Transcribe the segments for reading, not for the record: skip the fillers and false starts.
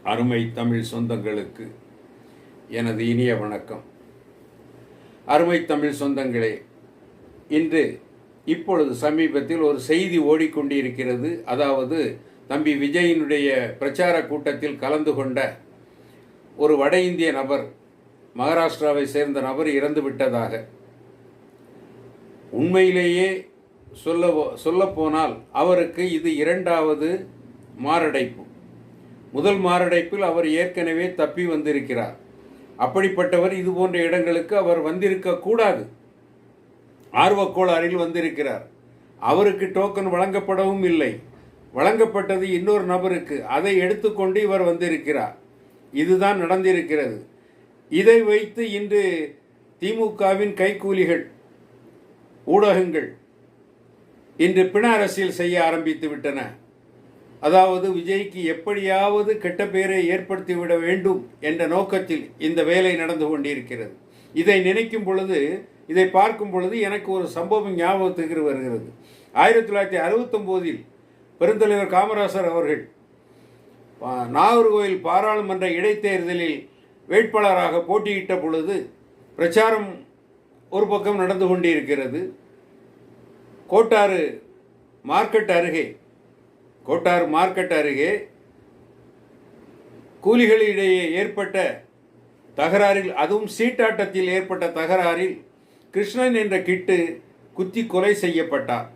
அருமை தமிழ் சொந்தங்களுக்கு எனது இனிய வணக்கம். அருமை தமிழ் சொந்தங்களே, இப்பொழுது சமீபத்தில் ஒரு செய்தி ஓடிக்கொண்டிருக்கிறது. அதாவது தம்பி விஜயினுடைய பிரச்சார கூட்டத்தில் கலந்து கொண்ட ஒரு வட இந்திய நபர், மகாராஷ்டிராவை சேர்ந்த நபர் இறந்து விட்டதாக. உண்மையிலேயே சொல்லப்போனால் அவருக்கு இது இரண்டாவது மாரடைப்பு. முதல் மாரடைப்பில் அவர் ஏற்கனவே தப்பி வந்திருக்கிறார். அப்படிப்பட்டவர் இது போன்ற இடங்களுக்கு அவர் வந்திருக்க கூடாது. ஆர்வக்கோளாறில் வந்திருக்கிறார். அவருக்கு டோக்கன் வழங்கப்படவும் இல்லை. வழங்கப்பட்டது இன்னொரு நபருக்கு. அதை எடுத்துக்கொண்டு இவர் வந்திருக்கிறார். இதுதான் நடந்திருக்கிறது. இதை வைத்து இன்று திமுகவின் கைக்கூலிகள், ஊடகங்கள் இன்று பிண அரசியல் செய்ய ஆரம்பித்து விட்டன. அதாவது விஜய்க்கு எப்படியாவது கெட்ட பெயரை ஏற்படுத்திவிட வேண்டும் என்ற நோக்கத்தில் இந்த வேலை நடந்து கொண்டிருக்கிறது. இதை நினைக்கும் பொழுது, இதை பார்க்கும் பொழுது எனக்கு ஒரு சம்பவம் ஞாபகத்துக்கு வருகிறது. 1969 பெருந்தலைவர் காமராசர் அவர்கள் நாகர்கோவில் பாராளுமன்ற இடைத்தேர்தலில் வேட்பாளராக போட்டியிட்ட பொழுது பிரச்சாரம் ஒரு பக்கம் நடந்து கொண்டிருக்கிறது. கோட்டாறு மார்க்கெட் அருகே கூலிகளிடையே ஏற்பட்ட தகராறில், அதுவும் சீட்டாட்டத்தில் ஏற்பட்ட தகராறில் கிருஷ்ணன் என்ற கிட்டு குத்தி கொலை செய்யப்பட்டார்.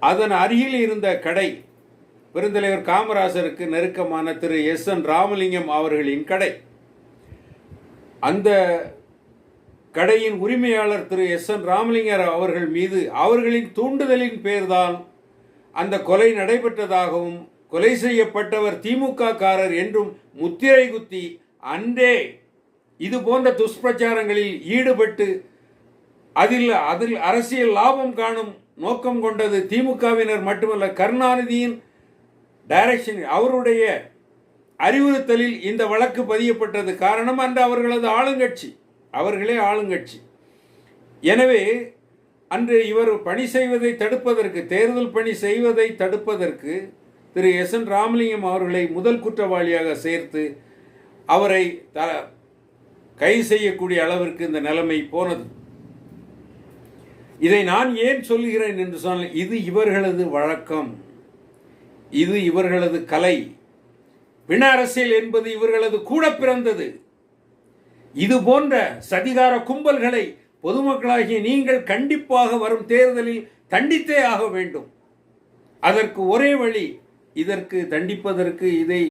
அதன் அருகில் இருந்த கடை பெருந்தலைவர் காமராசருக்கு நெருக்கமான திரு எஸ்.என். ராமலிங்கம் அவர்களின் கடை. அந்த கடையின் உரிமையாளர் திரு எஸ்.என். ராமலிங்கர் அவர்கள் மீது அவர்களின் தூண்டுதலின் பேர்தான் அந்த கொலை நடைபெற்றதாகவும், கொலை செய்யப்பட்டவர் திமுக காரர் என்றும் முத்திரை குத்தி அன்றே இது போன்ற துஷ்பிரச்சாரங்களில் ஈடுபட்டு அதில் அரசியல் லாபம் காணும் நோக்கம் கொண்டது திமுகவினர் மட்டுமல்ல, கருணாநிதியின் டைரக்ஷன், அவருடைய அறிவுறுத்தலில் இந்த வழக்கு பதியப்பட்டது. காரணம், அன்று அவர்களது ஆளுங்கட்சி, அவர்களே ஆளுங்கட்சி. எனவே அன்று இவர் பணி செய்வதை தடுப்பதற்கு, தேர்தல் பணி செய்வதை தடுப்பதற்கு திரு எஸ்.என். ராமலிங்கம் அவர்களை முதல் குற்றவாளியாக சேர்த்து அவரை கைது செய்யக்கூடிய அளவிற்கு இந்த நிலைமை போனது. இதை நான் ஏன் சொல்கிறேன் என்று சொன்னால், இது இவர்களது வழக்கம், இது இவர்களது கலை. பிண அரசியல் என்பது இவர்களது கூட பிறந்தது. இது போன்ற சதிகார கும்பல்களை பொதுமக்களாகிய நீங்கள் கண்டிப்பாக வரும் தேர்தலில் தண்டித்தே ஆக வேண்டும். அதற்கு ஒரே வழி, இதற்கு தண்டிப்பதற்கு, இதை